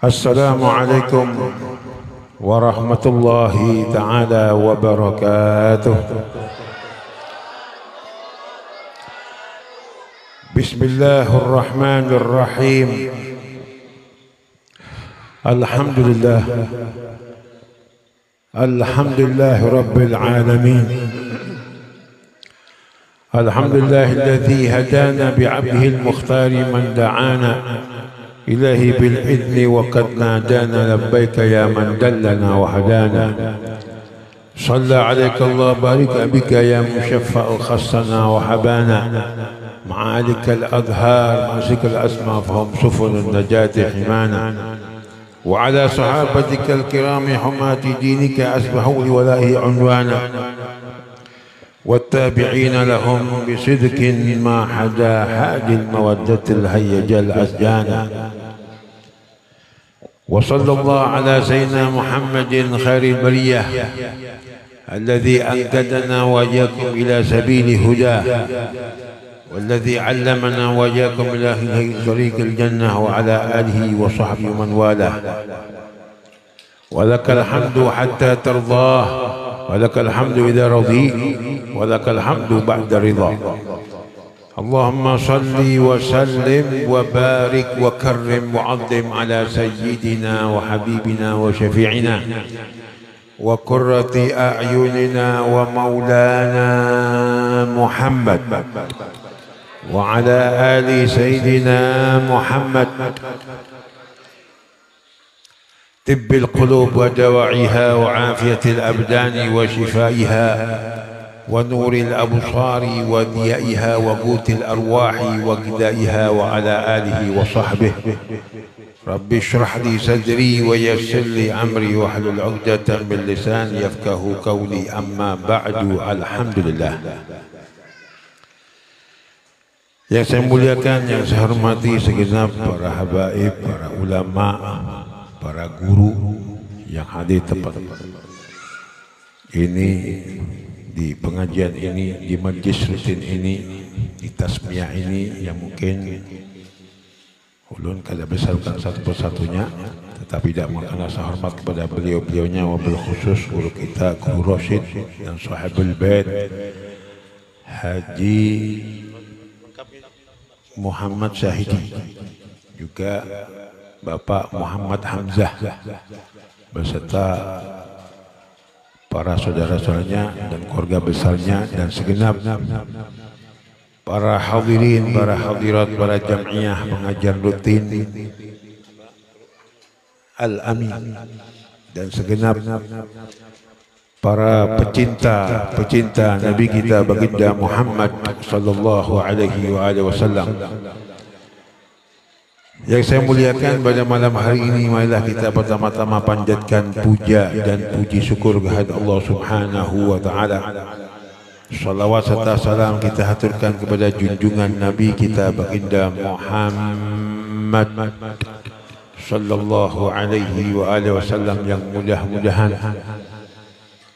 Assalamualaikum warahmatullahi ta'ala wabarakatuh. Bismillahirrahmanirrahim. Alhamdulillah. Alhamdulillah Rabbil Alamin. Alhamdulillahilladzi hadana bi'abdihi al-mukhtari man da'ana إلهي بالإذن وقد نادانا لبيك يا من دلنا وهدانا صلى عليك الله بارك بك يا مشفع خصنا وحبانا معالك الأظهار ماسك الأسماء فهم سفن النجاة حمانا وعلى صحابتك الكرام حماة دينك أسبحوا لولائه عنوانا والتابعين لهم بصدق ما حدا حاد المودة الهيج الأسجانا وصلى الله على سيدنا محمد خير البرية الذي أنقذنا وإياكم إلى سبيل هداه والذي علمنا وإياكم إلى طريق الجنة وعلى آله وصحبه ومن والاه ولك الحمد حتى ترضاه ولك الحمد إذا رضيت ولك الحمد بعد رضا. اللهم صل وسلم وبارك وكرم وعظم على سيدنا وحبيبنا وشفيعنا وقرة أعيننا ومولانا محمد وعلى آل سيدنا محمد طب القلوب ودواعيها وعافية الأبدان وشفائها ونور الأبصار وضيائها وقوت الأرواح وغذائها وعلى آله وصحبه. رب اشرح لي صدري ويسر لي أمري واحلل عقدة من لساني يفقه قولي. أما بعد. Alhamdulillah. Yang saya muliakan, yang saya hormati segenap para habaib, para ulama, para guru yang hadir tempat ini, di pengajian ini, di majlis rutin ini, di tasmiyah ini, yang mungkin ulun kada besarkan satu persatunya, tetapi tidak mengenal rasa hormat kepada beliau-beliaunya, wabil khusus guru kita, Guru Rosyid dan Sahibul Bait Haji Muhammad Syahidi, juga Bapak Muhammad Hamzah beserta para saudara-saudaranya dan keluarga besarnya dan segenap para hadirin, para hadirat, para jamiah pengajian rutin Al-Amin dan segenap para pecinta Nabi kita baginda Muhammad sallallahu alaihi wasallam. Yang saya muliakan pada malam hari ini, marilah kita pertama-tama panjatkan puja dan puji syukur kehadirat Allah Subhanahu wa taala. Salawat serta salam kita haturkan kepada junjungan Nabi kita baginda Muhammad sallallahu alaihi wasallam, yang mudah-mudahan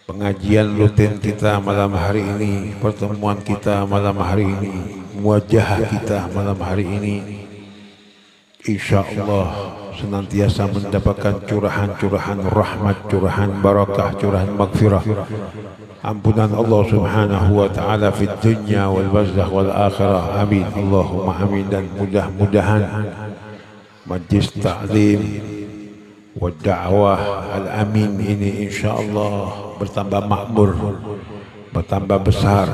pengajian rutin kita malam hari ini, pertemuan kita malam hari ini, muwajahah kita malam hari ini, InsyaAllah senantiasa mendapatkan curahan-curahan rahmat, curahan barakah, curahan maghfirah, ampunan Allah Subhanahu wa ta'ala fid dunya wal barzakh wal akhirah. Amin Allahumma amin. Dan mudah-mudahan majlis ta'lim wa da'wah al-amin ini insyaAllah bertambah makmur, bertambah besar,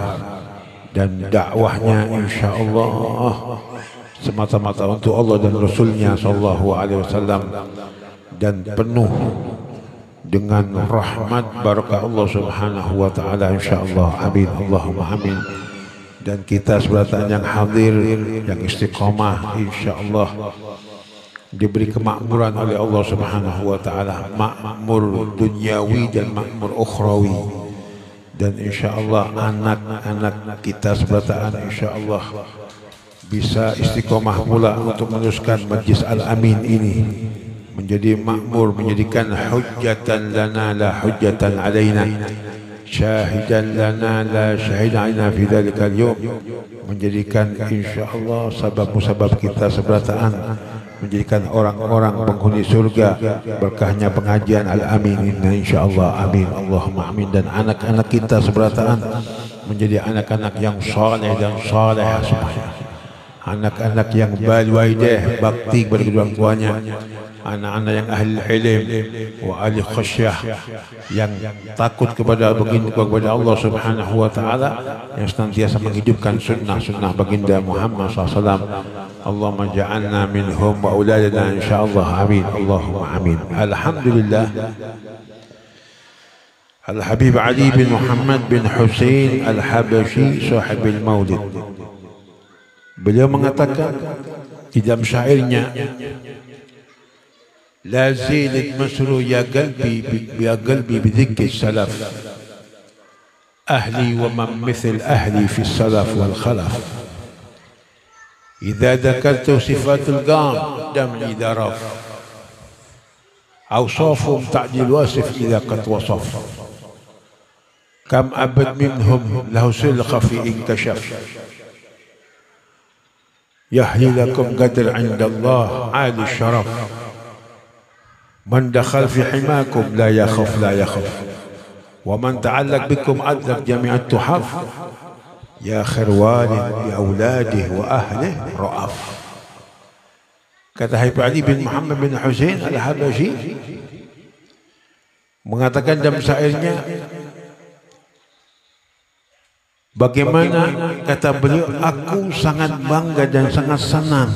dan dakwahnya insyaAllah semata-mata untuk Allah dan Rasulnya sallallahu alaihi wasallam, dan penuh dengan rahmat barakah Allah Subhanahu wa taala insyaallah. Amin Allahumma amin. Dan kita sebelatan yang hadir, yang istiqamah, insyaallah diberi kemakmuran oleh Allah Subhanahu wa taala, makmur duniawi dan makmur ukhrawi. Dan insyaallah anak-anak kita sebelatan insyaallah bisa istiqomah pula untuk meneruskan majlis Al-Amin ini menjadi makmur, menjadikan hujjatan lana la hujjatan alaina, syahidan lana la syahidan alaina fi dzalikal yawm, menjadikan insyaallah sabab musabab kita seberataan menjadikan orang-orang penghuni surga berkahnya pengajian al-amin insyaallah amin Allahumma amin. Dan anak-anak kita seberataan menjadi anak-anak yang saleh dan salehah semuanya, anak-anak yang bal-waidah bakti kepada kedua orang tuanya, anak-anak yang ahli ilm wa ahli khasyah, yang takut kepada Allah Subhanahu wa taala, yang senantiasa menghidupkan sunnah-sunnah baginda Muhammad SAW. Allahumma ja'alna minhum wa auladana insyaallah amin Allahumma amin. Alhamdulillah. Al-Habib Ali bin Muhammad bin Husain Al-Habashi sahibil Maulid, beliau mengatakan di dalam syairnya, la zilat masru ya qalbi bi dhikri salaf ahli wa man mithl ahli fi salaf wal khalaf idza dhakartu sifatul qam dam'i daraf awsafum ta'dil wasif idza qad wasaf kam abad minhum lahu silqa fi inkashaf yahyi lakum qadr 'inda Allah 'ali syaraf man dakhal fi himakum la yakhaf wa man ta'allaq bikum adlaq jami'at tuhaf ya khair walid bi auladihi wa ahlihi ra'af. Kata Habib Ali bin Muhammad bin Husain Al-Habashi mengatakan dalam syairnya, bagaimana kata beliau, aku sangat bangga dan sangat senang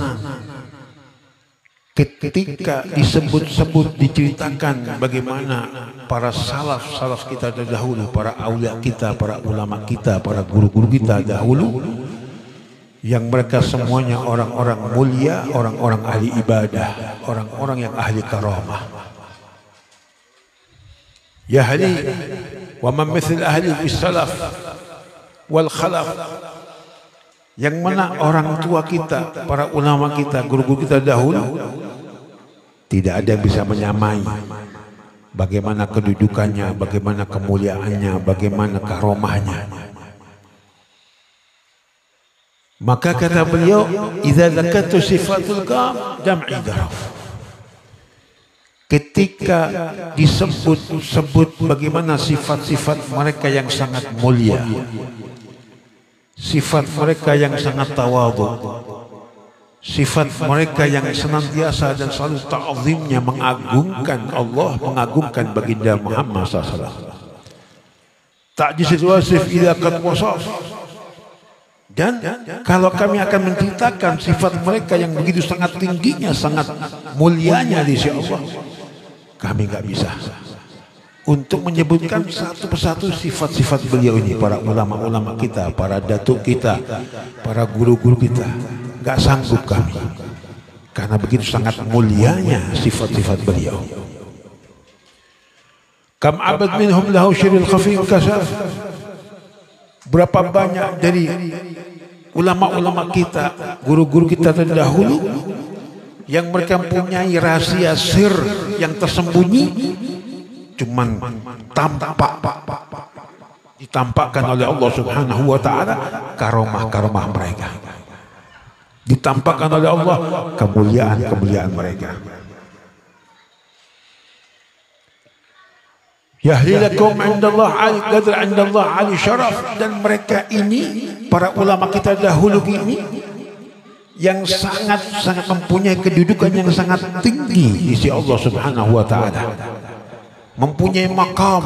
ketika disebut-sebut, diceritakan bagaimana para salaf kita terdahulu, para aulia kita, para ulama kita, para guru-guru kita dahulu, yang mereka semuanya orang-orang mulia, orang-orang ahli ibadah, orang-orang yang ahli karamah. Ya ahli wa man mithl ahli bis-salaf wal khalaf, yang mana orang tua kita, para ulama kita, guru-guru kita dahulu, tidak ada yang bisa menyamai bagaimana kedudukannya, bagaimana kemuliaannya, bagaimana karomahnya. Maka kata beliau, idza zakatu sifatul qam dam'i daraf, ketika disebut bagaimana sifat-sifat mereka yang sangat mulia, sifat mereka yang sangat tawadhu, sifat mereka yang senantiasa dan selalu ta'zimnya mengagungkan Allah, mengagungkan baginda Muhammad SAW. Ta'jizul wasif idza qad wasaf. Dan kalau kami akan menceritakan sifat mereka yang begitu sangat tingginya, sangat mulianya di sisi Allah, kami nggak bisa untuk menyebutkan satu persatu sifat-sifat beliau ini, para ulama-ulama kita, para datuk kita, para guru-guru kita. Nggak sanggup kami, karena begitu sangat mulianya sifat-sifat beliau. Kam abad minhum lahu syiril khafi kasaf, berapa banyak dari ulama-ulama kita, guru-guru kita terdahulu, yang mereka mempunyai rahasia sir yang tersembunyi, cuman ditampakkan oleh Allah Subhanahu wa taala karomah-karomah mereka, ditampakkan oleh Allah kemuliaan-kemuliaan mereka. Yahlilakum indallah ali qadr indallah ali syaraf, dan mereka ini para ulama kita dahulu ini yang sangat mempunyai kedudukan yang sangat tinggi di sisi Allah Subhanahu wa taala, mempunyai makam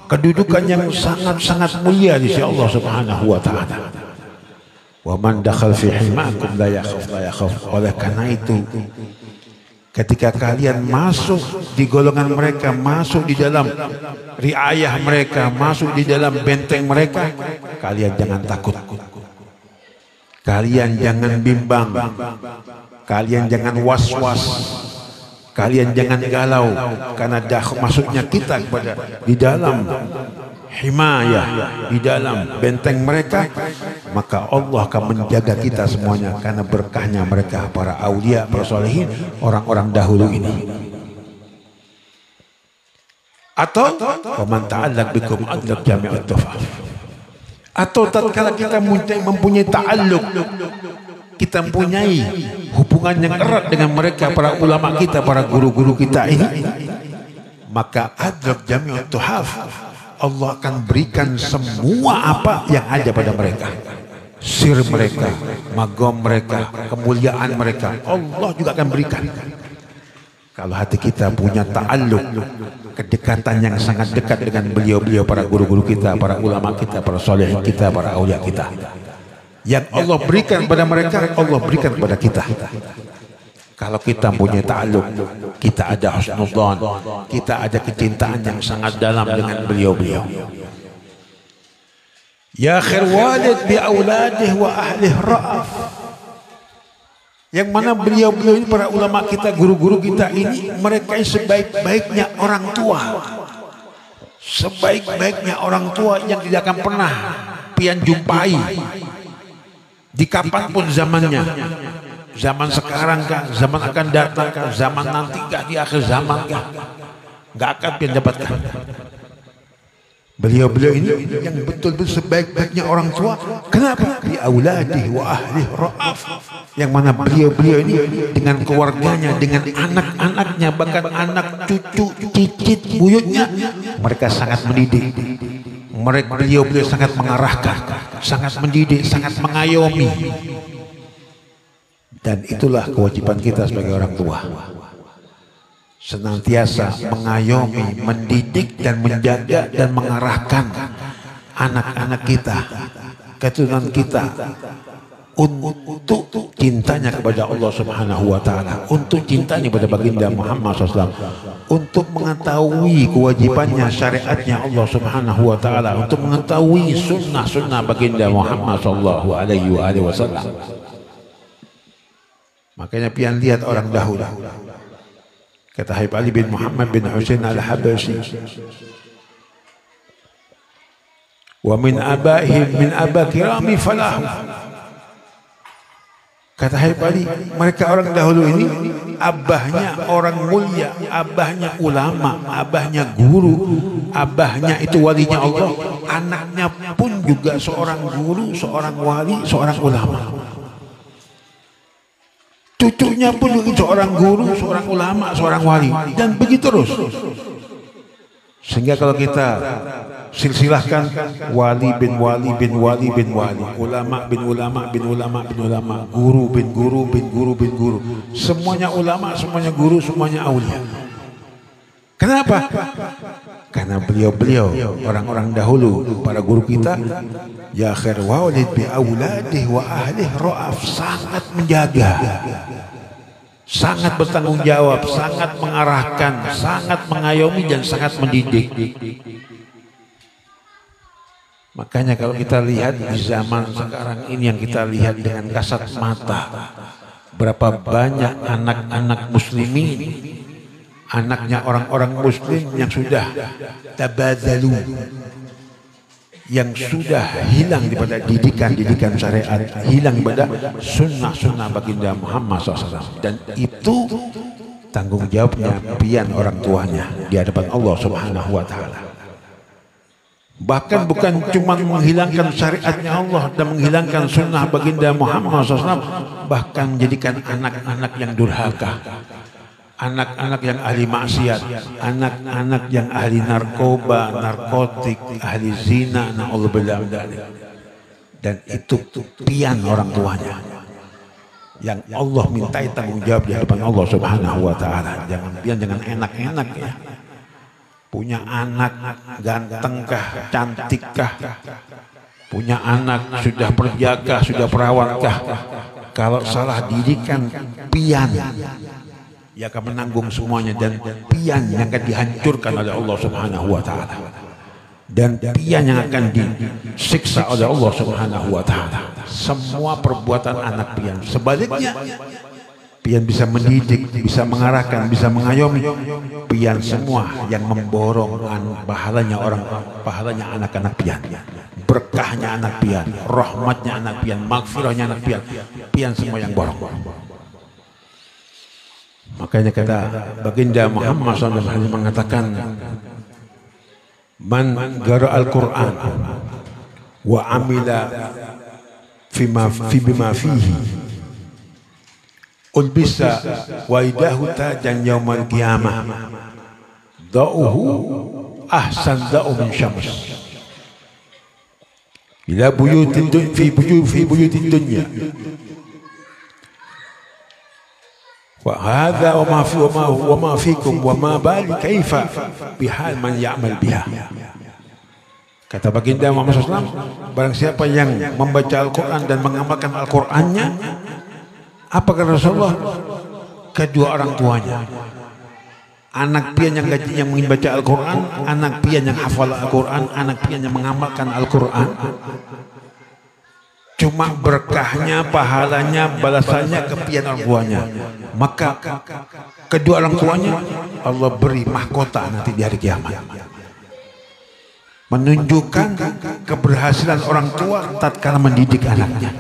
kedudukan yang sangat mulia di sisi Allah Subhanahu wa taala. Wa man dakhal fi himakum la yakhaf. Oleh karena itu, ketika kalian masuk di golongan mereka, masuk di dalam riayah mereka, masuk di dalam benteng mereka, kalian jangan takut, kalian jangan bimbang, kalian jangan was-was, kalian jangan galau, karena masuknya kita kepada di dalam himayah, di dalam benteng mereka, maka Allah akan menjaga kita semuanya karena berkahnya mereka, para aulia, para solehin, orang-orang dahulu ini. Atau waman ta'allaq bikum adlaq jami'at tuhaf, atau tatkala kita mempunyai ta'alluq kita mempunyai hubungan yang erat dengan mereka, para ulama kita, para guru-guru kita ini, maka adrak jami'ut tuhaf, Allah akan berikan semua apa yang ada pada mereka. Sir mereka, magom mereka, kemuliaan mereka, Allah juga akan berikan. Kalau hati kita punya ta'alluq, kedekatan yang sangat dekat dengan beliau-beliau, para guru-guru kita, para ulama kita, para solehin kita, para aulia kita, yang Allah berikan pada mereka, Allah berikan kepada kita. Kalau kita punya ta'alluq, kita ada husnudzan, kita ada kecintaan yang sangat dalam dengan beliau-beliau. Ya khair walid bi auladih wa ahlih ra'af. Yang mana beliau-beliau ini, para ulama kita, guru-guru kita ini, mereka sebaik-baiknya orang tua. Sebaik-baiknya orang tua yang tidak akan pernah pian jumpai di kapanpun zamannya. Zaman sekarang kah, zaman akan datang kah, zaman nanti kah, di akhir zaman kah, nggak akan pian dapatkan. Beliau-beliau ini yang betul-betul sebaik-baiknya orang tua. Kenapa? Bi auladih wa ahli ra'af. Yang mana beliau-beliau ini dengan keluarganya, dengan anak-anaknya, bahkan anak cucu, cicit, buyutnya, mereka sangat mendidik. Beliau-beliau sangat mengarahkan, sangat mendidik, sangat mengayomi. Dan itulah kewajiban kita sebagai orang tua, senantiasa mengayomi, mendidik dan menjaga dan mengarahkan anak-anak kita, keturunan kita, untuk cintanya kepada Allah Subhanahu wa Ta'ala, untuk cintanya kepada baginda Muhammad SAW, untuk mengetahui kewajibannya, syariatnya Allah Subhanahu wa Ta'ala, untuk mengetahui sunnah-sunnah baginda Muhammad Sallallahu Alaihi Wasallam. Makanya pian lihat orang dahulu, kata Habib Ali bin Muhammad bin Husain al-Habasyi, wa min abaihim min abakirami falahu. Kata Habib Ali, mereka orang dahulu ini abahnya orang mulia, abahnya ulama, abahnya guru, abahnya itu walinya Allah, anaknya pun juga seorang guru, seorang wali, seorang ulama. Cucunya pun juga seorang guru, seorang ulama, seorang wali, dan begitu terus. Sehingga kalau kita silsilahkan wali bin wali bin wali bin wali, ulama bin ulama bin ulama bin ulama, guru bin guru bin guru bin guru, semuanya ulama, semuanya guru, semuanya aulia. Kenapa? Karena beliau-beliau orang-orang dahulu, para guru kita, ya khair walid bi auladih wa ahlih ra'af, sangat menjaga, sangat bertanggung jawab, sangat mengarahkan, sangat mengayomi dan sangat mendidik. Makanya kalau kita lihat di zaman sekarang ini, yang kita lihat dengan kasat mata, berapa banyak anak-anak muslimin, anaknya orang-orang muslim yang sudah tabadzalu, yang sudah hilang daripada didikan syariat, hilang daripada sunnah-sunnah baginda Muhammad SAW. Dan itu tanggung jawabnya pian orang tuanya di hadapan Allah Subhanahu wa Ta'ala. Bahkan bukan cuma menghilangkan syariatnya Allah dan menghilangkan sunnah baginda Muhammad SAW, bahkan menjadikan anak-anak yang durhaka, anak-anak yang ahli maksiat, anak-anak yang ahli narkoba, narkotik, ahli zina, na'udzubillah min dzalik. Dan itu pian orang tuanya yang Allah mintai tanggung jawab di hadapan Allah Subhanahu wa Ta'ala. Jangan pian, jangan enak-enak ya. Punya anak gantengkah, cantikkah, punya anak sudah perjaka, sudah perawankah, kalau salah didikan, pian yang akan menanggung semuanya, dan pian yang akan dihancurkan oleh Allah Subhanahu wa Ta'ala, dan pian yang akan disiksa oleh Allah Subhanahu wa Ta'ala. Semua perbuatan anak pian. Sebaliknya, pian bisa mendidik, bisa mengarahkan, bisa mengayomi. Pian semua yang memborong pahalanya pahalanya anak-anak pian, berkahnya anak pian, rahmatnya anak pian, magfirahnya anak pian, pian semua yang borong. Makanya kata baginda Muhammad SAW mengatakan, man qara al-Quran wa amila bima fihi ulbisa waidahu tajan yaumal qiyamah da'uhu ahsan da'u min syams ila buyutin fi buyutin dunya wa hadha wa ma fikum wa ma bali kaifa bihal man ya'mal biha. Kata baginda Muhammad SAW, barang siapa yang membaca Al-Quran dan mengamalkan Al-Qurannya, apa kata Rasulullah? Kedua orang tuanya. Anak pian yang ingin baca Al-Quran, anak pian yang hafal Al-Quran, anak pian yang mengamalkan Al-Quran. Cuma berkahnya, pahalanya, balasannya ke pian orang tuanya. Maka kedua orang tuanya Allah beri mahkota nanti di hari kiamat. Menunjukkan keberhasilan orang tua tatkala mendidik anaknya.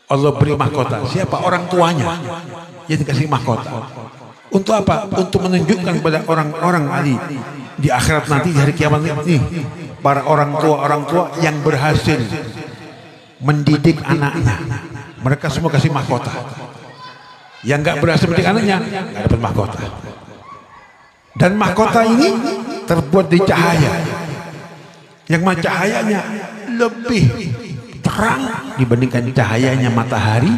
Allah beri mahkota. Siapa? Orang tuanya yang dikasih mahkota. Untuk apa? Untuk menunjukkan kepada orang-orang di akhirat nanti, di hari kiamat ini, para orang tua yang berhasil mendidik anaknya, mereka semua kasih mahkota. Yang nggak berhasil mendidik anaknya nggak dapat mahkota. Dan mahkota ini terbuat di cahaya, yang cahayanya lebih terang dibandingkan cahayanya matahari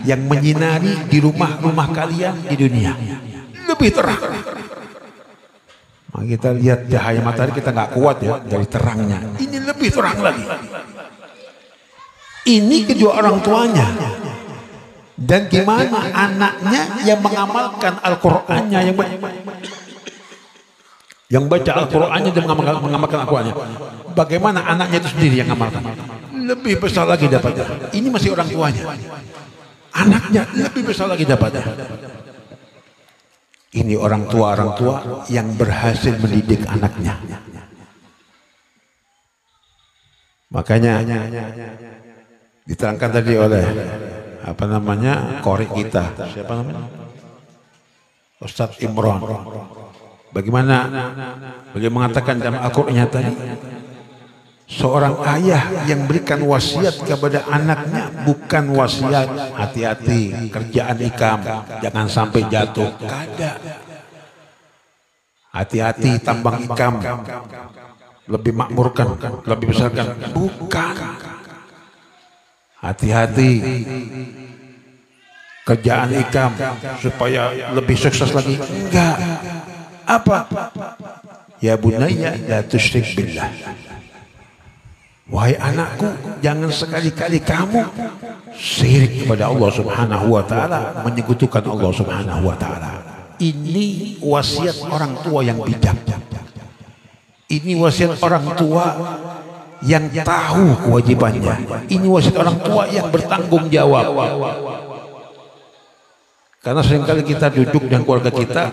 yang menyinari di rumah-rumah kalian di dunia. Lebih terang. Nah, kita lihat cahaya matahari kita nggak kuat ya dari terangnya. Ini lebih terang lagi. Ini kedua orang tuanya. Dan gimana anaknya yang mengamalkan Al-Qur'annya, yang baca Al-Qur'annya dan mengamalkan Al-Qur'annya. Bagaimana anaknya itu sendiri yang mengamalkan? Lebih besar lagi dapatnya. Ini masih orang tuanya. Anaknya lebih besar lagi dapatnya. Ini orang tua yang berhasil mendidik anaknya. Makanya diterangkan tadi oleh qori kita, siapa namanya? Ustadz Imran. Bagaimana beliau mengatakan dalam Al-Qur'annya tadi, seorang ayah yang berikan wasiat kepada anaknya bukan wasiat hati-hati kerjaan ikam jangan sampai jatuh, kada. Hati-hati tambang ikam lebih makmurkan, lebih besarkan, bukan. Hati-hati kerjaan ikam supaya lebih sukses lagi, enggak. Apa? Ya bunayya la tusyrik billah. Wahai anakku, jangan sekali-kali kamu syirik kepada Allah Subhanahu wa taala, menyekutukan Allah Subhanahu wa taala. Ini wasiat orang tua yang bijak. Ini wasiat orang tua yang tahu kewajibannya. Ini wasiat orang tua yang bertanggung jawab. Karena seringkali kita duduk dengan keluarga kita,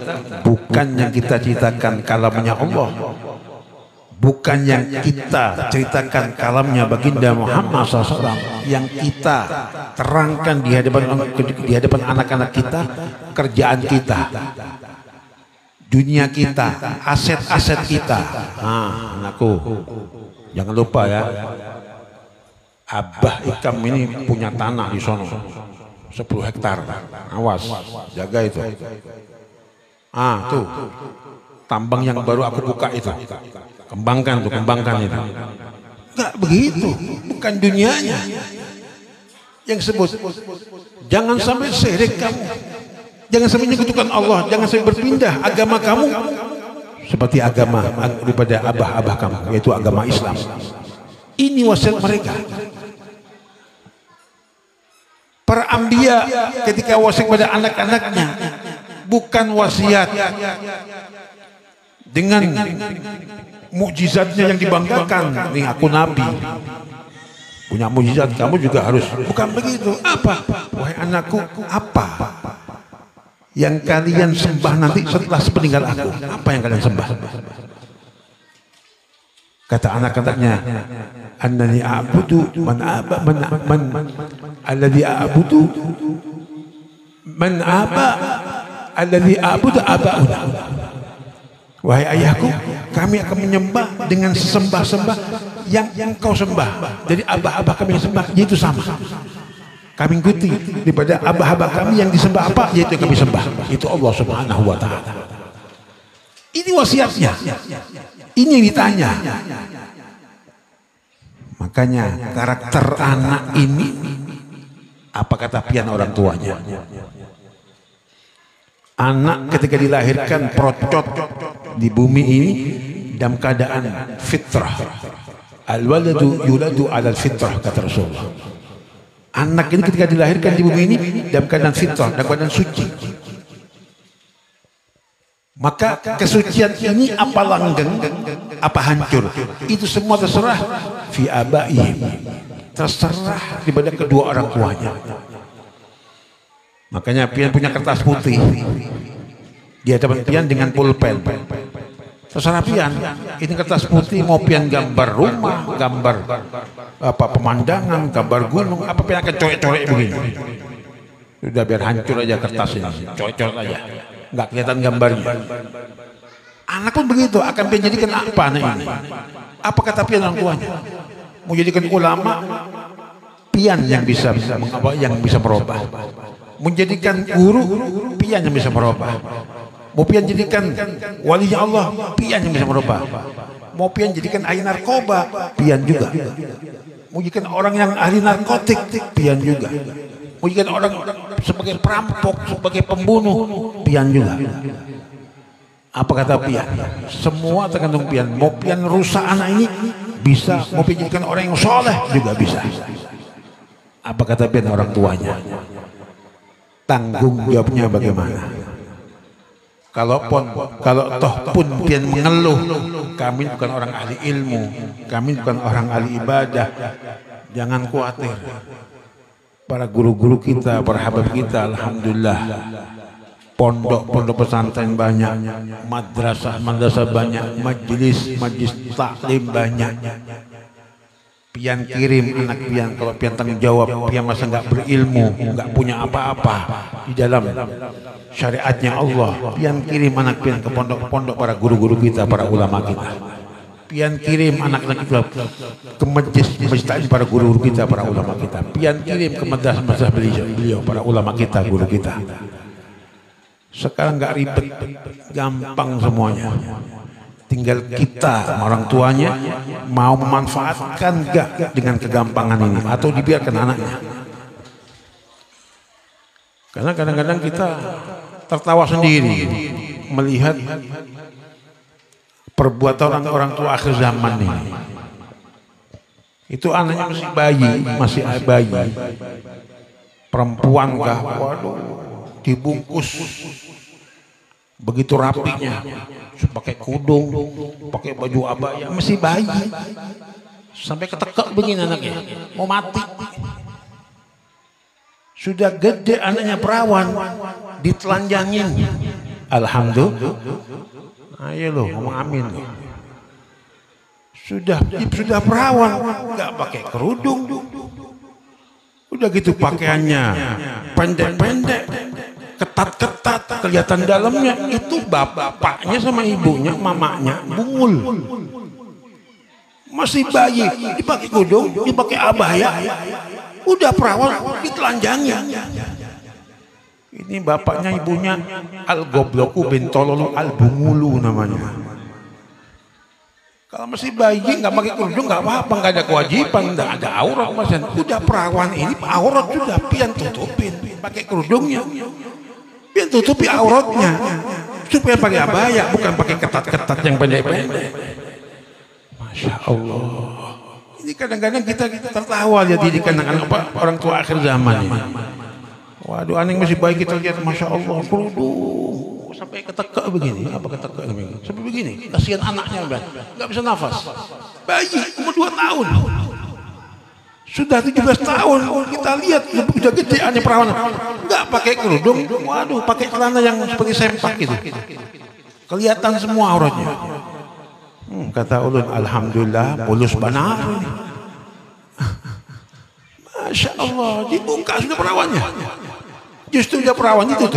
bukan yang kita ceritakan kalamnya Allah, bukan yang kita ceritakan kalamnya baginda Muhammad SAW, yang kita terangkan di hadapan anak-anak kita, kerjaan kita, dunia kita, aset-aset kita. Nah, anakku, jangan lupa ya, Abah Ikam ini punya tanah di sono 10 hektar, awas, jaga itu. Tuh, tambang yang baru aku buka itu, kembangkan itu. Enggak begitu, bukan dunianya yang sebut. Jangan sampai syirik kamu, jangan sampai menyekutukan Allah, jangan sampai berpindah agama kamu seperti agama daripada abah-abah kamu, yaitu agama Islam. Ini wasiat mereka. Para anbiya ketika wasiat pada anak-anaknya bukan wasiat dengan mukjizatnya yang dibanggakan. Nih aku nabi, punya mukjizat, kamu juga harus. Bukan begitu. Apa? Wahai anakku, apa yang kalian sembah nanti setelah sepeninggal aku? Apa yang kalian sembah? Kata anak-anaknya, annani a'budu man alladhi a'budu man aba alladhi a'budu aba'una. Wahai ayahku, kami akan menyembah dengan sembah-sembah yang kau sembah. Jadi abah-abah kami yang sembah, itu sama. Kami ikuti daripada abah-abah kami yang disembah apa, yaitu kami sembah. Itu Allah Subhanahu wa Ta'ala. Ini wasiatnya. Ini yang ditanya. Makanya karakter anak ini, apa kata pian orang tuanya? Anak ketika dilahirkan procot di bumi ini dalam keadaan fitrah. Al-waladu yuladu alal fitrah, kata Rasulullah. Anak ini ketika dilahirkan di bumi ini dalam keadaan fitrah, dalam keadaan suci. Maka kesucian ini apa langgeng, apa hancur, itu semua terserah fi abaihim, terserah daripada kedua orang tuanya. Makanya pian punya kertas putih, dia dapat pian dengan pulpen. Terserah pian, ini kertas putih mau pian gambar rumah, gambar apa pemandangan, gambar gunung, apa pian akan coret-coret begini. Sudah biar hancur aja kertas ini, coret-coret aja, nggak kelihatan gambarnya. Anak pun begitu, akan pian jadikan apa anak ini? Apa kata pian orang tuanya? Mau jadikan ulama, pian yang bisa merubah. Menjadikan guru, pian yang bisa merubah. Mau pian jadikan wali Allah, pian yang bisa merubah. Mau pian jadikan ahli narkoba, pian juga. Mau jadikan orang yang ahli narkotik, pian juga. Mau jadikan orang sebagai perampok, sebagai pembunuh, pian juga. Apa kata pian? Semua tergantung pian. Mau pian rusak anak ini bisa, mau pian jadikan orang yang soleh juga bisa. Apa kata pian orang tuanya? Tanggung jawabnya bagaimana? Kalau toh pun pian mengeluh, kami bukan orang ahli ilmu, kami bukan orang ahli ibadah, jangan khawatir. Para guru-guru kita, para habib kita, alhamdulillah, pondok pesantren banyak, madrasah banyak, majelis taklim banyak. Pian kirim anak pian, kalau pian tanggung jawab, pian masa nggak berilmu, nggak punya apa-apa di dalam syariatnya Allah. Pian kirim anak pian ke pondok-pondok para guru-guru kita, para ulama kita. Pian kirim anak-anak kita ke masjid para guru-guru kita, para ulama kita. Pian kirim ke madrasah beliau, para ulama kita, guru kita. Sekarang nggak ribet, gampang semuanya. Tinggal kita orang tuanya mau memanfaatkan gak dengan kegampangan ini, atau dibiarkan anaknya. Karena kadang-kadang kita tertawa sendiri melihat perbuatan orang tua akhir zaman ini. Itu anaknya masih bayi, perempuan kah, waduh, dibungkus begitu rapinya, pakai kudung, pakai baju abaya, masih bayi, sampai ketekak begini anaknya, mau mati. Sudah gede anaknya perawan, ditelanjangin. Alhamdulillah. Ayo lo ngomong amin lo. Sudah perawan, nggak pakai kerudung, udah gitu pakaiannya pendek-pendek, ketat-ketat, kelihatan dalamnya. Itu bapaknya sama ibunya, mamanya bungul, masih bayi, dipakai kudung, dipakai abaya, udah perawan, ditelanjangin. Ini bapaknya ibunya al-gobloku bin tololu al-bungulu namanya. Kalau masih bayi nggak pakai kerudung nggak apa-apa, nggak ada kewajiban, nggak ada aurat mas. Udah perawan ini aurat sudah pian tutupin, pakai kerudungnya, pian tutupi auratnya, supaya pakai abaya, bukan pakai ketat-ketat yang pendek-pendek. Masya Allah. Ini kadang-kadang kita tertawa lihat didikan anak-anak orang tua akhir zaman ini. Waduh, aneh masih baik kita lihat, masya Allah, kerudung sampai ketekak begini, apa ketekak begini, sampai begini, kasihan anaknya nggak bisa nafas. Bayi umur 2 tahun, sudah 17 tahun kita lihat udah gede aneh perawan, nggak pakai kerudung, waduh, pakai celana yang seperti sempak gitu, kelihatan semua auratnya. Kata ulun, alhamdulillah, mulus benar. Masya Allah, dibuka sudah perawannya. Justru udah perawan itu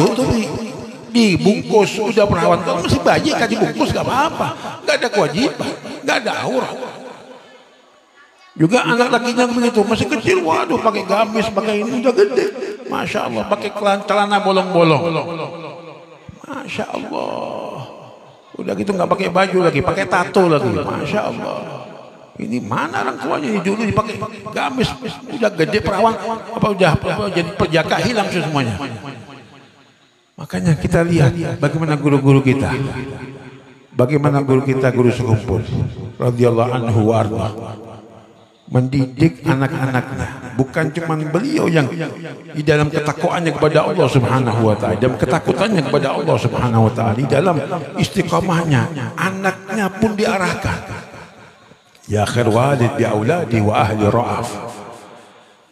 dibungkus, udah perawan. Kalau masih bayi kan dibungkus gak apa-apa, gak ada kewajiban, gak ada aurat. Juga anak lakinya begitu, masih kecil, waduh pakai gamis, pakai ini udah gede. Masya Allah, pakai celana bolong-bolong. Masya Allah. Udah gitu nggak pakai baju lagi, pakai tato lagi. Masya Allah. Ini mana orang tuanya ini dulu dipakai gamis, udah gede perawan, udah jadi perjaka hilang semuanya. Makanya kita lihat bagaimana guru-guru kita. Bagaimana guru kita, guru sekumpul radhiyallahu anhu warda, mendidik anak-anaknya. Bukan cuma beliau yang di dalam ketakwaannya kepada Allah Subhanahu wa taala, dalam ketakutannya kepada Allah Subhanahu wa taala, di dalam istiqamahnya, anaknya pun diarahkan. Ya khair walid bi auladi wa ahli ra'af.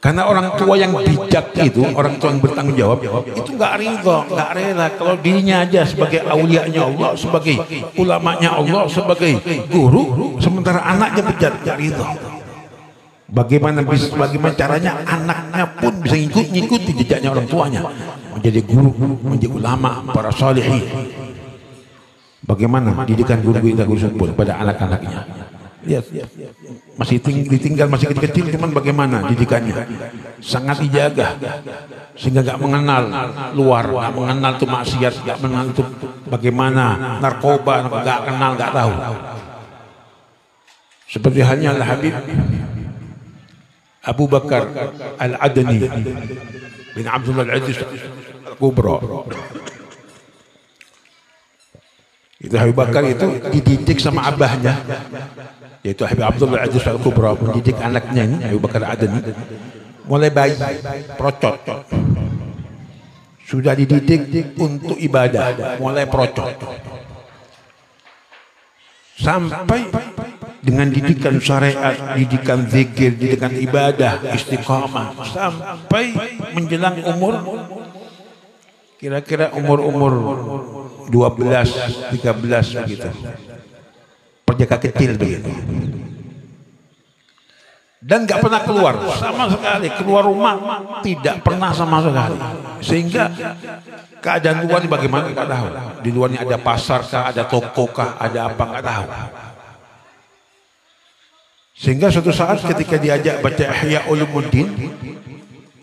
Karena orang tua yang bijak itu, orang tua yang bertanggung jawab, itu nggak ridho, nggak rela kalau dirinya aja sebagai aulianya Allah, sebagai ulamanya Allah, sebagai guru, sementara anaknya bejat, nggak ridho. Bagaimana caranya anaknya pun bisa ngikuti jejaknya orang tuanya, menjadi guru, menjadi ulama, para salihin. Bagaimana didikan guru kita pada anak-anaknya? Lihat, masih ditinggal masih kecil-kecil, cuman bagaimana didikannya? Sangat dijaga sehingga nggak mengenal luar, nggak mengenal itu maksiat, nggak mengenal itu bagaimana narkoba, nggak kenal, nggak tahu. Seperti halnya Al-Habib Abu Bakar Al-Adani bin Abdullah Al-Aziz Al-Kubra. Itu Abu Bakar itu dididik sama abahnya, yaitu Habib Abdullah Al-Aziz Al-Kubra, mendidik anaknya ini Abu Bakar Adani mulai bayi procot, sudah dididik untuk ibadah mulai procot, sampai dengan didikan syariat, didikan zikir, didikan ibadah, istiqamah, sampai menjelang umur kira-kira umur 12, 13 begitu. Perjaka kecil begitu. Dan nggak pernah keluar sama sekali, keluar rumah tidak pernah sama sekali. Sehingga keadaan luar ini bagaimana nggak tahu. Di luarnya ada pasar kah, ada toko kah, ada apa nggak tahu. Sehingga suatu saat ketika diajak baca Ihya Ulumuddin,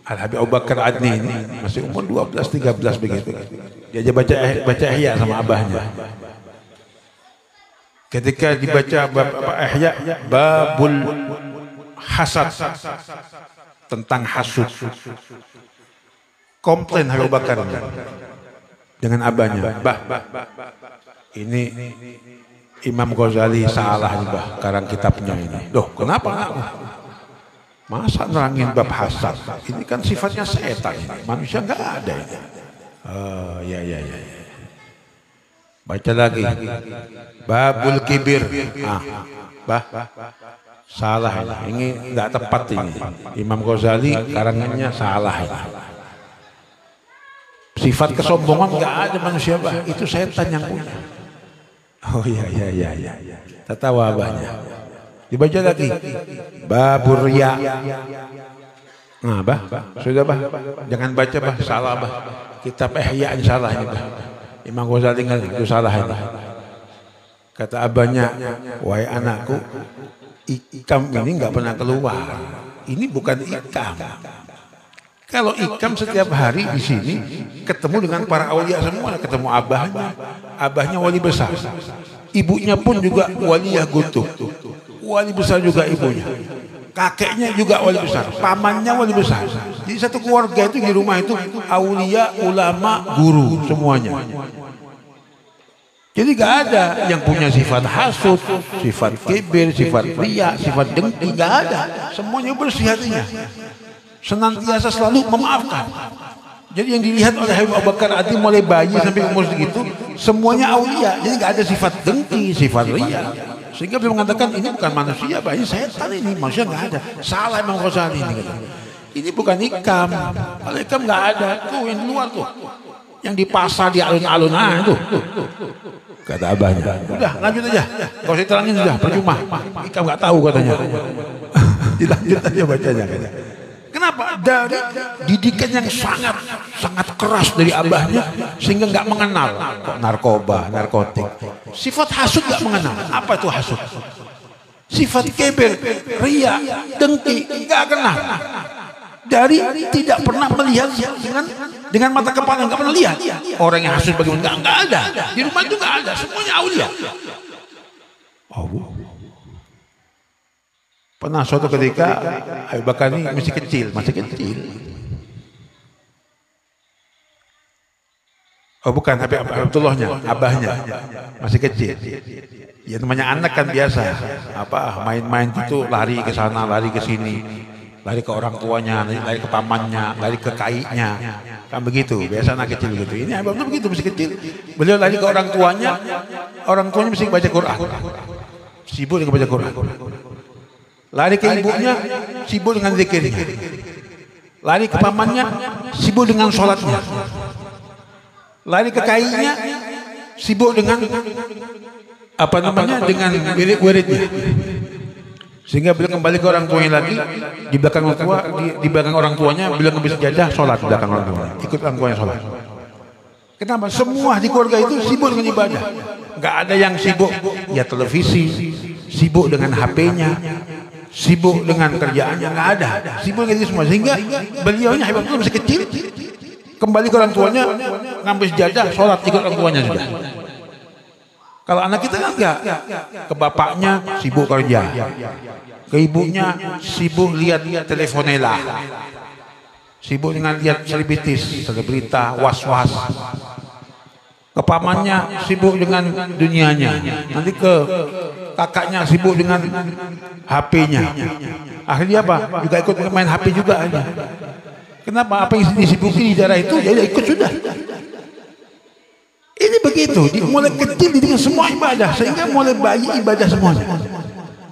Al-Habib Abu Bakar Adni ini masih umur 12, 13 begitu. Diajak baca Ihya sama abahnya. Ketika dibaca Ihya babul hasad, tentang hasud, komplain Abu Bakar dengan abahnya, bah, ini Imam Ghazali salah nih bah, karang kitabnya ini. Loh, kenapa? Masa nerangin bab hasad? Ini kan sifatnya setan, manusia nggak ada ini. Oh ya. Baca lagi. Babul kibir. Bah, salah ini. Ini nggak tepat ini. Imam Ghazali karangannya salah ini. Sifat kesombongan nggak ada manusia bah, itu setan yang punya. Oh iya. Tertawa abahnya. Dibaca lagi. Babur riya. Nah, bah, sudah bah. Jangan baca bah, salah bah. Kitab Ihya salah ini bah. Imam Ghazali itu salah ini. Kata abahnya, wahai anakku, ikam ini nggak pernah keluar. Ini bukan ikam. Kalau ikam setiap hari di sini ketemu dengan para aulia semua, ketemu abahnya wali besar, ibunya pun juga waliyah gutub, wali besar juga ibunya, kakeknya juga wali besar, pamannya wali besar. Jadi satu keluarga itu di rumah itu aulia, ulama, guru semuanya. Jadi gak ada yang punya sifat hasud, sifat kibir, sifat riya, sifat dengki, gak ada. Semuanya bersih hatinya. Senantiasa selalu memaafkan. Jadi yang dilihat oleh Habib Abu Bakar Adni mulai bayi sampai umur segitu semuanya aulia. Jadi nggak ada sifat dengki, sifat riya. Sehingga beliau mengatakan ini bukan manusia, bayi setan ini, manusia nggak ada. Salah Imam Ghazali ini. Ini bukan ikam. Kalau ikam nggak ada, tuh yang di luar tuh, yang di pasar di alun-alun itu. Kata abahnya, udah lanjut aja, kau saya terangin sudah, percuma. Ikam nggak tahu katanya. Dilanjut aja bacanya. Kenapa? Dari didikan yang sangat keras dari abahnya sehingga nggak mengenal kok narkoba, narkotik. Sifat hasud nggak mengenal. Apa itu hasud? Sifat kibir, riya, dengki, enggak kenal. Dari tidak pernah melihat dengan mata kepala, enggak pernah lihat. Orang yang hasud bagaimana? Enggak ada. Di rumah itu enggak ada, semuanya aulia. Pernah suatu ketika Abu Bakar ini masih kecil. Oh bukan, Habib Abdullahnya, abahnya masih kecil. Ya namanya anak kan biasa, main-main itu lari ke sana, lari ke sini, lari ke orang tuanya, lari ke pamannya, lari ke kaiknya, kan begitu. Biasa anak kecil begitu. Ini Habib begitu masih kecil. Beliau lari ke orang tuanya mesti baca Quran, sibuk dengan baca Quran. Lari ke ibunya, sibuk dengan zikirnya. Lari ke pamannya, sibuk dengan sholatnya. Lari ke kainya, sibuk dengan dengan wirid-wiridnya. Sehingga beliau kembali ke orang tuanya lagi, di belakang orang tua, di belakang orang tuanya beliau ngambil sejadah, sholat di belakang orang tuanya, ikut orang tuanya sholat. Kenapa? Semua di keluarga itu sibuk dengan ibadah. Nggak ada yang sibuk ya televisi, sibuk dengan HP-nya, sibuk dengan kerjaannya, nggak ada. Sibuk dengan itu semua. Sehingga beliaunya hebat itu masih kecil, kembali ke orang tuanya, ngambil sejadah, sholat ikut orang tuanya sudah. Kalau anak kita kan enggak, ke bapaknya sibuk kerja, ke ibunya sibuk lihat teleponela, sibuk dengan lihat selebrita, was-was. Ke pamannya sibuk dengan dunianya, nanti ke kakaknya sibuk dengan HP-nya. Akhirnya apa? Juga ikut main HP juga aja. Kenapa? Apa yang disibuki di daerah itu, dia ikut sudah. Ini begitu, mulai kecil dididik semua ibadah, sehingga mulai bayi ibadah semuanya.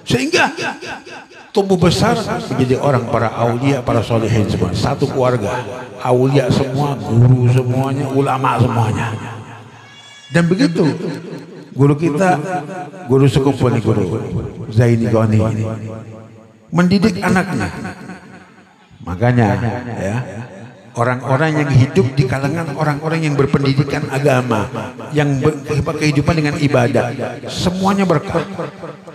Sehingga tumbuh besar menjadi orang para aulia, para solehin semua. Satu keluarga, aulia semua, guru semuanya, ulama semuanya. Dan begitu, guru kita, guru sekumpul nih, guru Zaini Goni ini, mendidik anaknya. Makanya ya, orang-orang yang hidup di kalangan orang-orang yang berpendidikan agama, yang kehidupan dengan ibadah, semuanya berkah,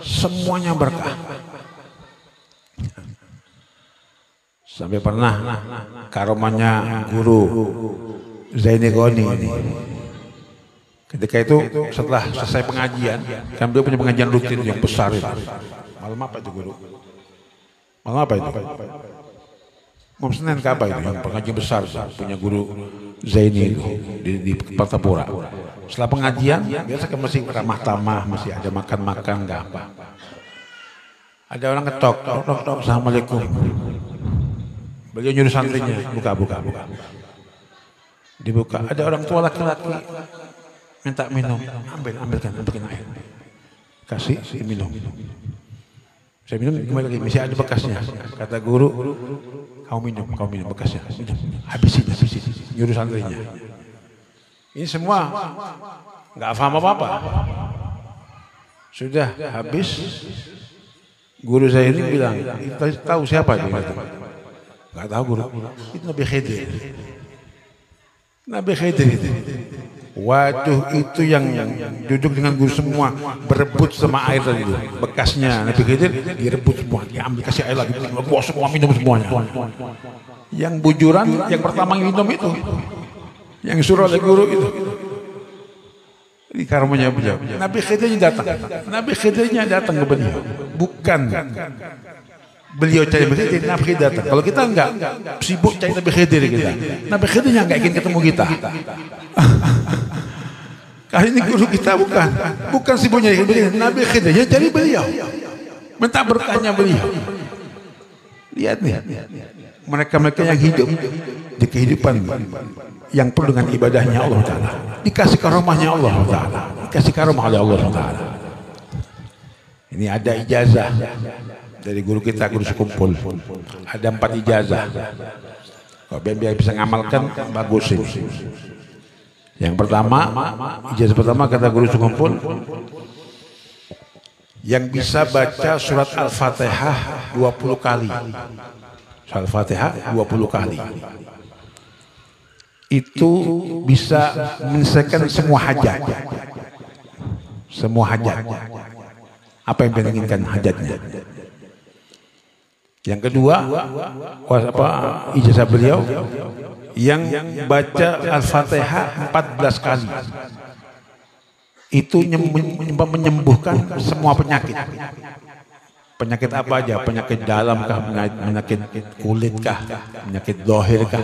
semuanya berkah. Sampai pernah karomahnya guru Zaini Goni ini, ketika itu setelah selesai pengajian, kan beliau punya pengajian rutin yang besar itu. Malam apa itu guru? Malam apa itu? Malam Senin ke apa itu? Yang pengajian besar punya guru Zaini itu di Pertapura. Setelah pengajian, biasa kan masih ramah tamah, masih ada makan-makan, nggak apa. Ada orang ketok, tok, assalamualaikum. Beliau nyuruh santrinya, buka. Dibuka, ada orang tua laki-laki minta minum, ambilkan air, kasih minum. Saya minum, kembali lagi, masih ada bekasnya. Kata guru, kamu minum bekasnya, minum. Habisin, nyuruh santrinya. Ini semua nggak paham apa-apa. Sudah habis, guru saya ini bilang, tahu siapa dia? Nggak tahu guru. Itu Nabi Khidir. Nabi Khidir itu. Waduh, itu yang duduk dengan guru semua berebut sama air tadi itu. Bekasnya Nabi Khidir direbut semua, diambil kasih air lagi, semua minum semuanya. Yang bujuran yang pertama minum itu, yang suruh oleh guru itu. Ini karmanya beliau. Nabi Khidirnya datang ke beliau, bukan beliau cari Nabi Khidir, Nabi Khidir datang. Kalau kita enggak sibuk cari Nabi Khidir kita, Nabi Khidirnya enggak ingin ketemu kita. Kali ini guru kita bukan sibuknya Nabi Khidirnya cari beliau, minta berkahnya beliau. Lihat nih, mereka yang hidup di kehidupan yang penuh dengan ibadahnya Allah Ta'ala, dikasih karomahnya Allah Ta'ala, dikasih karomah oleh Allah Ta'ala. Ini ada ijazah dari guru kita, guru sekumpul. Ada 4 ijazah. Kalau biar bisa ngamalkan, bagusin. Yang pertama, ijazah pertama kata guru sekumpul, yang bisa baca surat Al-Fatihah 20 kali. Surat Al-Fatihah 20 kali. Itu bisa menyelesaikan semua hajat. Semua hajat. apa yang inginkan hajatnya. Yang kedua, ijazah beliau yang baca Al-Fatihah 14 kali. Itu menyembuhkan semua penyakit. Penyakit apa aja? Penyakit dalam kah? Penyakit kulit kah? Penyakit zahir kah?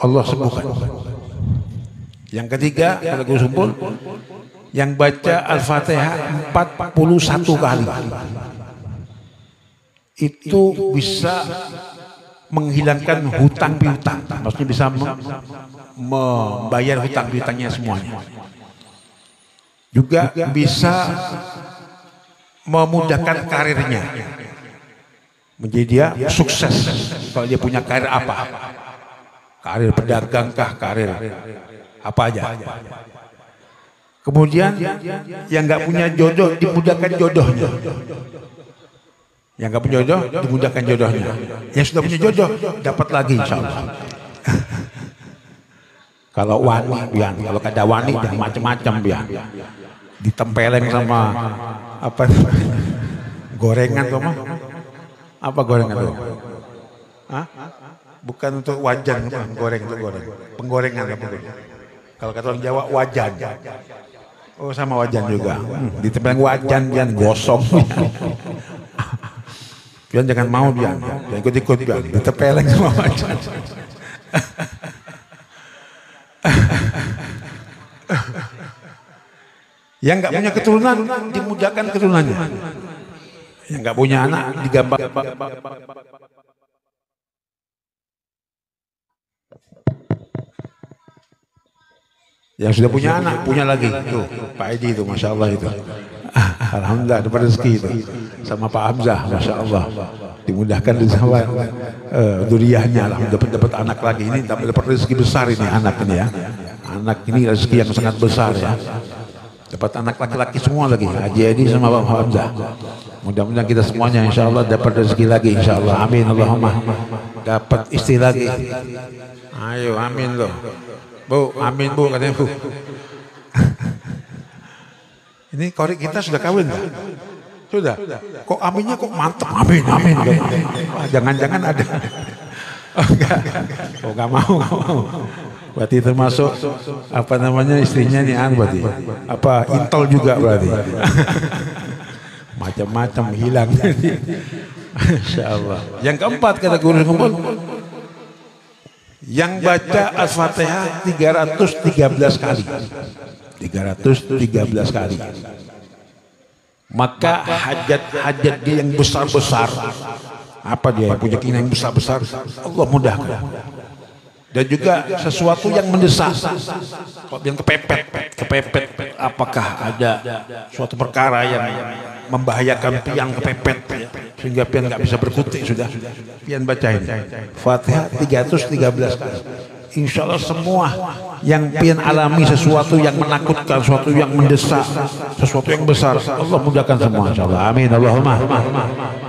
Allah sembuhkan. Yang ketiga, kata Gus Sumpul, yang baca Al-Fatihah 41 kali. Itu bisa menghilangkan hutang piutang. Maksudnya bisa membayar hutang piutangnya semuanya. Juga bisa memudahkan karirnya. Menjadi dia sukses. Kalau dia punya karir apa? Karir pedagang kah? Karir apa aja? Kemudian yang nggak punya jodoh dimudahkan jodohnya. Yang nggak punya jodoh dimudahkan jodohnya. Yang sudah punya jodoh dapat lagi insya Allah. Kalau wani biang, kalau kada wani dan macam-macam biang. Ditempeleng sama apa? Gorengan tuh mah? Apa gorengan tuh? Hah? Bukan untuk wajan, goreng itu goreng. Penggorengan apa? Kalau kata orang Jawa wajan. Oh sama wajan juga. Ditempeleng wajan biang gosong. Biar jangan mau biar, jangan ikut-ikut biar, ditepeleng sama wajan. Yang nggak punya keturunan dimudahkan keturunannya. Yang nggak punya anak digambar. Yang sudah punya anak punya lagi tuh Pak Edi itu, masya Allah itu. Alhamdulillah dapat rezeki itu sama Pak Hamzah, masya Allah dimudahkan sama duriahnya, alhamdulillah dapat anak lagi. Ini dapat rezeki besar ini anak ini ya, anak ini rezeki yang sangat besar ya, dapat anak laki-laki semua lagi, Haji Edi sama Pak Hamzah. Mudah-mudahan kita semuanya insya Allah dapat rezeki lagi insya Allah, amin Allahumma. Dapat istri lagi, ayo amin loh Bu, amin Bu katanya Bu. Ini korek kita sudah kawin kan? Sudah. Kok aminnya kok mantep? Amin, amin. Jangan-jangan ada. Oh enggak. Oh enggak mau. Berarti termasuk apa namanya istrinya nih berarti. Apa intol juga berarti. Macam-macam hilang. Masya Allah. Yang keempat kata guru kumpul. Yang baca Al-Fatihah 313 kali. 313 kali. Maka hajat dia yang besar-besar, apa dia yang punya keinginan yang besar-besar, Allah mudahkan. Dan juga sesuatu yang mendesak, kalau yang kepepet, apakah ada suatu perkara yang membahayakan pian kepepet, sehingga pian nggak bisa berkutik sudah, pian baca ini Fatihah 313 kali. Insya Allah semua yang pian alami sesuatu yang menakutkan, sesuatu yang mendesak, sesuatu yang besar, Allah mudahkan semua insya Allah. Amin Allahumma.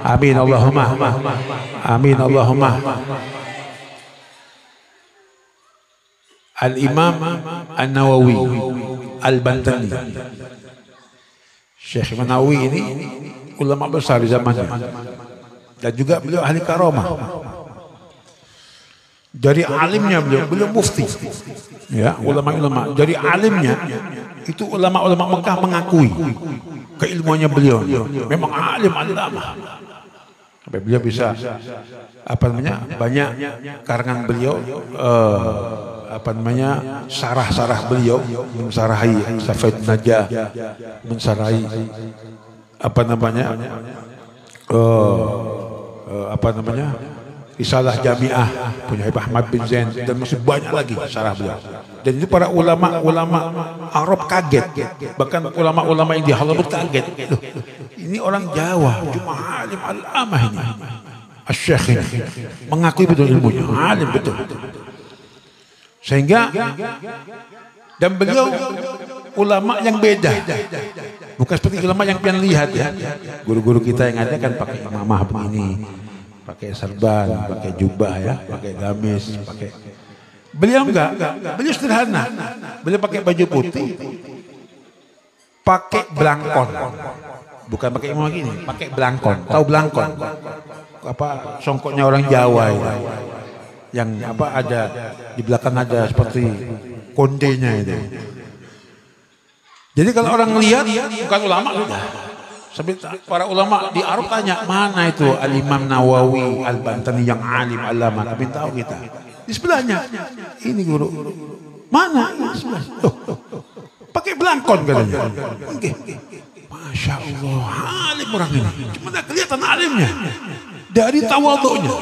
Amin Allahumma. Amin Allahumma. Al-Imam An-Nawawi Al-Bantani, Syekh Nawawi ini ulama besar di zamannya, dan juga beliau ahli karamah. Dari alimnya beliau mufti, ya ulama-ulama. Dari alimnya itu ulama-ulama Mekah mengakui keilmuannya beliau. Memang alim alama. Sampai beliau bisa apa namanya banyak karangan beliau apa namanya sarah-sarah beliau, mensarahi Safaid Najah, mensarahi apa namanya Risalah Jami'ah punya Habib Ahmad bin Zain, dan masih banyak lagi sarah beliau. Dan itu para ulama-ulama Arab kaget, bahkan ulama-ulama yang di Hadramaut kaget. Loh, ini orang Jawa, cuma alim al-amah ini. Asy-Syekh ini mengakui betul ilmunya, alim betul. Sehingga dan beliau ulama yang beda, bukan seperti ulama yang pian lihat ya. Guru-guru kita yang ada kan pakai imamah begini, pakai serban, pakai jubah ya, pakai gamis, pakai. Beliau enggak, beliau sederhana. Beliau pakai baju putih, pakai belangkon, bukan pakai imam gini, pakai belangkon. Tahu belangkon? Apa songkoknya orang Jawa itu, yang apa ada di belakang ada seperti kondenya itu. Jadi kalau orang lihat, bukan ulama sudah. Sampai para ulama di Arab tanya, mana itu Al-Imam Nawawi Al-Bantani yang alim alama, kami tahu kita. Di sebelahnya, ini guru. Mana? Di sebelah. Pakai belangkon katanya. Masya Allah, alim orang ini. Cuma tidak kelihatan alimnya. Dari tawadhu'nya.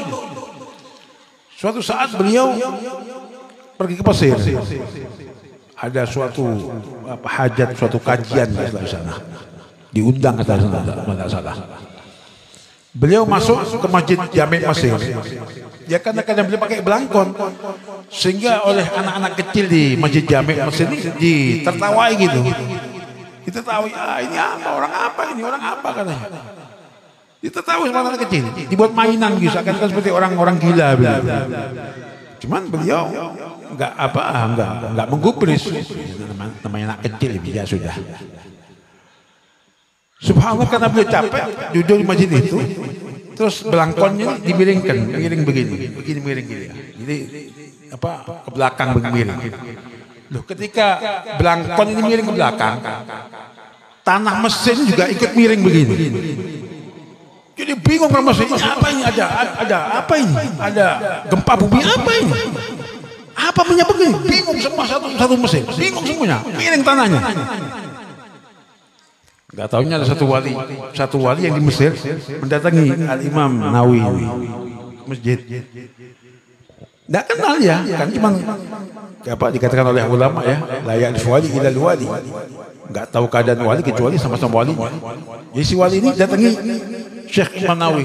Suatu saat beliau pergi ke pasir. Ada suatu hajat, suatu kajian di sana. Diundang kata salah. Beliau masuk ke masjid Jami' Mesir. Ya kan kadang beliau pakai belangkon, sehingga oleh anak-anak kecil di masjid Jami' Mesir ini ditertawai gitu. Kita tahu ini apa, orang apa katanya. Ditertawai sama anak kecil, dibuat mainan gitu, akan seperti orang-orang gila begitu. Cuman beliau enggak menggubris, namanya anak kecil ya sudah. Subhanallah, karena beliau capek duduk di masjid itu, terus belangkonnya miring begini miring gini. Jadi apa ke belakang miring. Loh, ketika belangkon ini miring ke belakang, tanah mesin juga ikut miring begini. Jadi bingung sama mesin, apa ini ada apa ini? Ada gempa bumi apa ini? Apa punya begini? Bingung semua satu mesin, bingung semuanya, miring tanahnya. Gak tahunya ada satu wali yang di Mesir mendatangi Al-Imam Nawawi masjid. Nggak kenal ya, kan cuma apa dikatakan oleh ulama ya, layak wali ilal wali. Nggak tahu keadaan wali kecuali sama-sama wali. Jadi si wali ini datangi Syekh Imam Nawawi.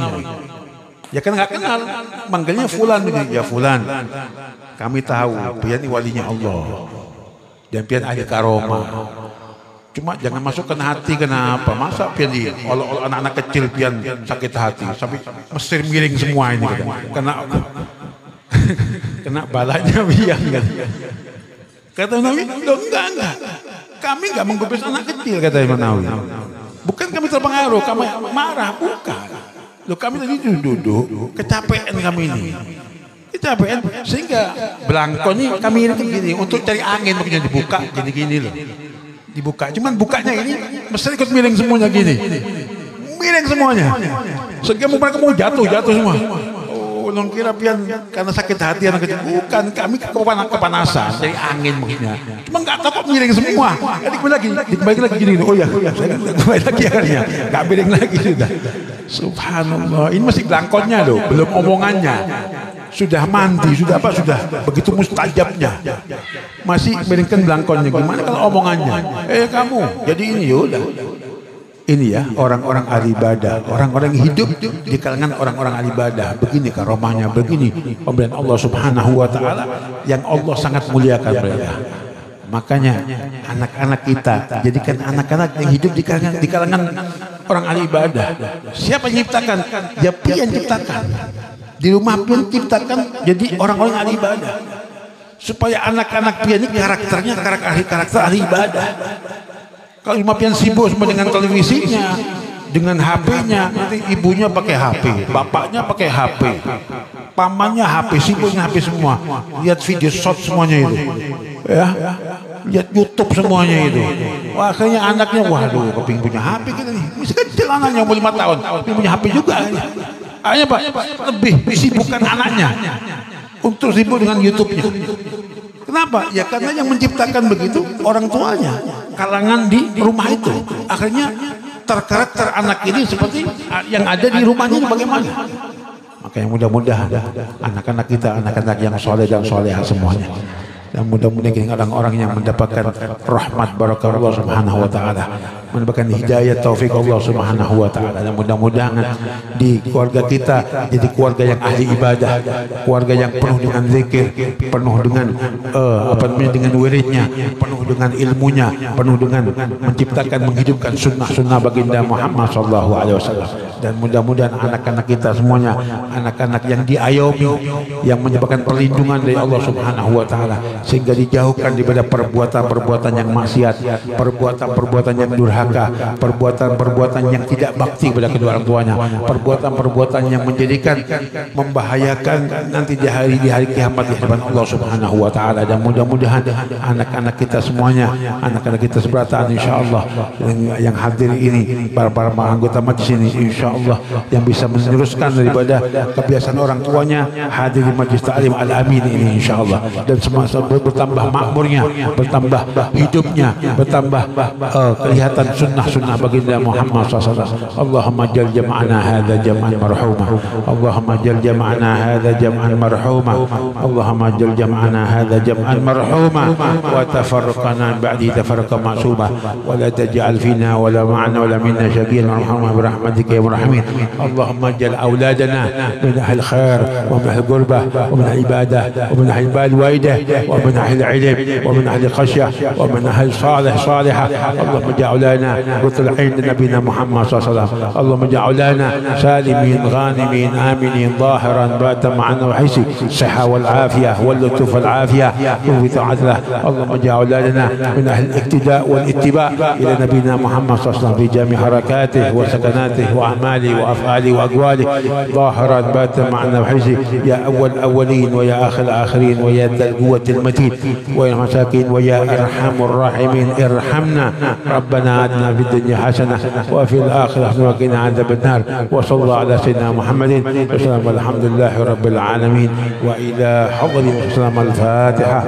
Ya kan nggak kenal, manggilnya fulan begini, ya fulan. Kami tahu pian ini walinya Allah dan pian ahli karomah. Cuma jangan masukkan hati, kenapa? Masa pian di oleh anak-anak kecil pian sakit hati sampai Mesir miring semua ini kena balanya biang kan. Kata Nawawi, enggak. Kami enggak menggubris anak kecil, kata Imam Nawawi. Bukan kami terpengaruh, kami marah, bukan. Loh, kami tadi duduk, kecapean kami ini. Kecapean sehingga belangkon ini kami ini begini untuk cari angin, makanya dibuka jadi gini loh. Dibuka, cuman bukanya ini mesti ikut miring semuanya gini, miring semuanya, sehingga mereka mau jatuh semua. Oh, non kira pian karena sakit hati anak kecil, bukan, kami kepanasan dari angin maksudnya, cuma nggak tahu kok miring semua. Dikembali lagi gini, oh ya, saya kembali lagi akhirnya, nggak miring lagi sudah. Subhanallah, ini masih belangkonnya loh, belum omongannya. Sudah mandi, sudah begitu mustajabnya, masih miringkan belangkonnya. Gimana kalau omongannya? Kamu jadi ini yaudah. Ini ya orang-orang ahli ibadah, orang-orang yang hidup di kalangan orang-orang ahli ibadah. Begini karomahnya, begini pemberian Allah Subhanahu wa Ta'ala yang Allah sangat muliakan mereka. Makanya anak-anak kita jadikan anak-anak yang hidup di kalangan orang ahli ibadah. Siapa yang ciptakan? Ya pian ciptakan. Di rumah pian ciptakan jadi orang-orang ahli ibadah. Supaya anak-anak pian ini karakternya karakter ahli ibadah. Kalau rumah pian sibuk semua dengan televisinya, dengan HP-nya, nanti ibunya pakai HP, bapaknya pakai HP, pamannya HP, sibuknya HP semua. Lihat video short semuanya itu. Ya. Lihat YouTube semuanya itu. Wah, akhirnya anaknya, waduh, kepingin punya HP kita nih. Masih kecil anaknya umur 5 tahun, kepingin punya HP juga. Akhirnya Pak, lebih disibukkan anaknya untuk sibuk dengan YouTube-nya. Kenapa? Ya karena yang menciptakan begitu orang tuanya, kalangan di rumah itu. Akhirnya terkarakter anak ini seperti yang ada di rumahnya bagaimana. Makanya mudah-mudahan anak-anak kita, anak-anak yang soleh dan soleha semuanya. Dan mudah-mudahan kita orang-orang yang mendapatkan rahmat barakah Allah Subhanahu wa Ta'ala, mendapatkan hidayah taufik Allah Subhanahu wa Ta'ala. Dan mudah-mudahan di keluarga kita jadi keluarga yang ahli ibadah, keluarga yang penuh dengan zikir, penuh dengan dengan wiridnya, penuh dengan ilmunya, penuh dengan menciptakan, menghidupkan sunnah-sunnah baginda Muhammad sallallahu alaihi wasallam. dan mudah-mudahan anak-anak kita semuanya anak-anak yang diayomi, yang menyebabkan perlindungan dari Allah Subhanahu wa taala, sehingga dijauhkan daripada perbuatan-perbuatan yang maksiat, perbuatan-perbuatan yang durhaka, perbuatan-perbuatan yang tidak bakti kepada kedua orang tuanya, perbuatan-perbuatan yang menjadikan membahayakan nanti di hari kiamat di hadapan Allah Subhanahu wa taala. Dan mudah-mudahan anak-anak kita semuanya, anak-anak kita seberataan insyaallah yang hadir ini, para anggota majlis ini insyaallah yang bisa meneruskan daripada kebiasaan orang tuanya hadir di majlis ta'lim al-amin ini insyaallah, dan semua bertambah makmurnya, bertambah hidupnya, bertambah kelihatan sunnah-sunnah baginda Muhammad SAW. Allahumma jal jam'ana hadza jam'an marhuma, Allahumma jal jam'ana hadza jam'an marhuma, Allahumma jal jam'ana hadza jam'an marhuma wa tafarraqana ba'di tafarraqa ma'suma wa la taj'al fina wa la ma'ana wa la minna shaqiyan warhamna bi rahmatika ya rahimin. Allahumma jal auladana min ahli khair wa min ahli qurbah wa min ahli ibadah wa min ahli bal waidah wa min ahli ilm wa min ahli khashyah wa min ahli salihah. Allahumma ja'al lana rutul ain nabiyina Muhammad sallallahu alaihi wasallam. Allahumma ja'al lana salimin ghanimin aminin zahiran batan ma'ana wa hisi sihha wal afiyah wal lutuf wal afiyah wa ta'ala. Allahumma ja'al lana min ahli al-iqtida wal ittiba ila nabiyina Muhammad sallallahu alaihi wasallam fi jami' harakatihi wa sakanatihi wa a'malihi wa af'alihi wa aqwalihi zahiran batan ma'ana wa hisi ya awwal awwalin wa ya akhir akhirin wa ya dhal quwwatil matin wa ya masakin wa ya arhamur rahimin irhamna rabbana atina fid dunya hasanah wa fil akhirati wa qina adzaban nar wa sallallahu ala sayyidina Muhammadin wa sallam alhamdulillahi rabbil alamin wa ila hadri wa sallam al-fatiha.